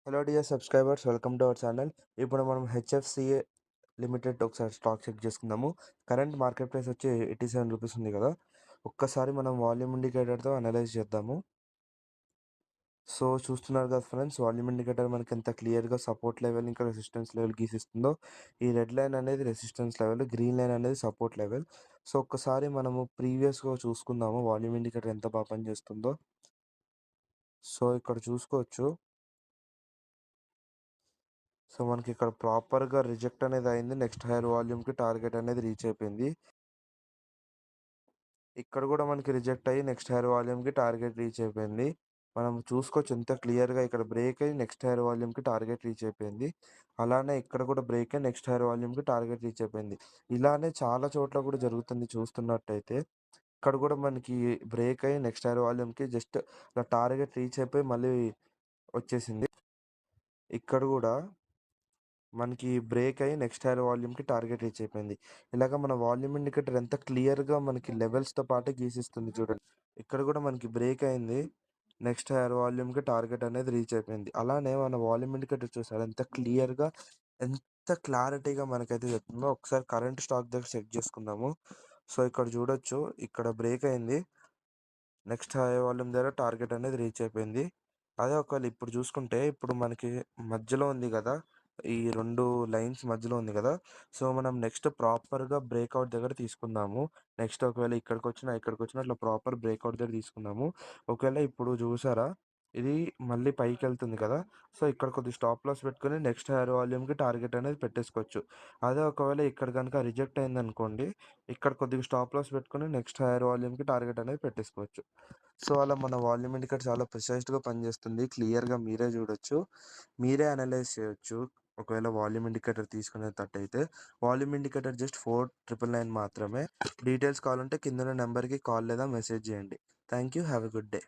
Hello dear subscribers, welcome to our channel. ఇప్పుడు మనం హెచ్ఎఫ్సిఏ limited ఒకసారి స్టాక్ చెక్ చేసుకుందాము. కరెంట్ మార్కెట్ ప్రైస్ వచ్చి రూ. 87 ఉంది కదా. ఒక్కసారి మనం వాల్యూమ్ ఇండికేటర్తో అనలైజ్ చేద్దాము. సో చూస్తున్నారు కదా ఫ్రెండ్స్, వాల్యూమ్ ఇండికేటర్ మనకి ఎంత క్లియర్గా సపోర్ట్ లెవెల్ ఇంకా రెసిస్టెన్స్ లెవెల్ గీసిస్తుందో. ఈ రెడ్ లైన్ అనేది రెసిస్టెన్స్ లెవెల్, గ్రీన్ లైన్ అనేది సపోర్ట్ లెవెల్. సో ఒక్కసారి మనము ప్రీవియస్గా చూసుకుందాము వాల్యూమ్ ఇండికేటర్ ఎంత బాగా పనిచేస్తుందో. సో ఇక్కడ చూసుకోవచ్చు. సో మనకి ఇక్కడ ప్రాపర్‌గా రిజెక్ట్ అనేది అయింది. నెక్స్ట్ హైయర్ వాల్యూమ్‌కి టార్గెట్ అనేది రీచ్ అయిపోయింది. ఇక్కడ కూడా మనకి రిజెక్ట్ అయ్యి నెక్స్ట్ హైయర్ వాల్యూమ్‌కి టార్గెట్ రీచ్ అయిపోయింది. మనం చూసుకోవచ్చు ఎంత క్లియర్‌గా ఇక్కడ బ్రేక్ అయ్యి నెక్స్ట్ హైయర్ వాల్యూమ్‌కి టార్గెట్ రీచ్ అయిపోయింది. అలానే ఇక్కడ కూడా బ్రేక్ అయ్యి నెక్స్ట్ హైయర్ వాల్యూమ్‌కి టార్గెట్ రీచ్ అయిపోయింది. ఇలానే చాలా చోట్ల కూడా జరుగుతుంది చూస్తున్నట్టయితే. ఇక్కడ కూడా మనకి బ్రేక్ అయ్యి నెక్స్ట్ హైయర్ వాల్యూమ్‌కి జస్ట్ ఇలా టార్గెట్ రీచ్ అయిపోయి మళ్ళీ వచ్చేసింది. ఇక్కడ కూడా మనకి బ్రేక్ అయ్యి నెక్స్ట్ హైయర్ వాల్యూమ్‌కి టార్గెట్ రీచ్ అయిపోయింది. ఇలాగ మన వాల్యూమ్ ఇండికేటర్ ఎంత క్లియర్‌గా మనకి లెవెల్స్‌తో పాటు గీసిస్తుంది చూడండి. ఇక్కడ కూడా మనకి బ్రేక్ అయింది. నెక్స్ట్ హైయర్ వాల్యూమ్‌కి టార్గెట్ అనేది రీచ్ అయిపోయింది. అలానే మన వాల్యూమ్ ఇండికేటర్ చూసారా ఎంత క్లియర్‌గా, ఎంత క్లారిటీగా మనకైతే చెప్తుందో. ఒకసారి కరెంట్ స్టాక్ దగ్గర చెక్ చేసుకుందాము. సో ఇక్కడ చూడొచ్చు, ఇక్కడ బ్రేక్ అయింది. నెక్స్ట్ హై వాల్యూమ్ దగ్గర టార్గెట్ అనేది రీచ్ అయిపోయింది. అదే ఒకవేళ ఇప్పుడు చూసుకుంటే, ఇప్పుడు మనకి మధ్యలో ఉంది గదా. ఈ 2 లైన్స్ మధ్యలో ఉంది గదా. సో, మనం నెక్స్ట్ ప్రాపర్‌గా బ్రేకౌట్ దగ్గర తీసుకుందాము. నెక్స్ట్ ఒకవేళ ఇక్కడికొచ్చినా ఇట్లా ప్రాపర్ బ్రేకౌట్ దగ్గర తీసుకుందాము. ఒకవేళ ఇప్పుడు చూసారా, ఇది మళ్ళీ పైకెళ్తుంది కదా. సో, ఇక్కడ కొద్దిగా స్టాప్ లాస్ పెట్టుకొని నెక్స్ట్ హైయర్ వాల్యూమ్‌కి టార్గెట్ అనేది పెట్టేసుకోవచ్చు. అదే ఒకవేళ ఇక్కడ గనుక రిజెక్ట్ అయిందనుకోండి, ఇక్కడ కొద్దిగా స్టాప్ లాస్ పెట్టుకొని నెక్స్ట్ హైయర్ వాల్యూమ్‌కి టార్గెట్ అనేది పెట్టేసుకోవచ్చు. సో, అలా మన వాల్యూమ్ ఇండికేటర్ చాలా ప్రిసైజ్డ్‌గా పనిచేస్తుంది. క్లియర్‌గా మీరే చూడొచ్చు. మీరే అనలైజ్ చేయొచ్చు. ఒకవేళ వాల్యూమ్ ఇండికేటర్ తీసుకునేటట్టయితే. వాల్యూమ్ ఇండికేటర్ జస్ట్ 4999 మాత్రమే. డీటెయిల్స్ కావాలంటే కిందున్న నెంబర్‌కి కాల్ లేదా మెసేజ్ చేయండి. Thank you. Have a good day.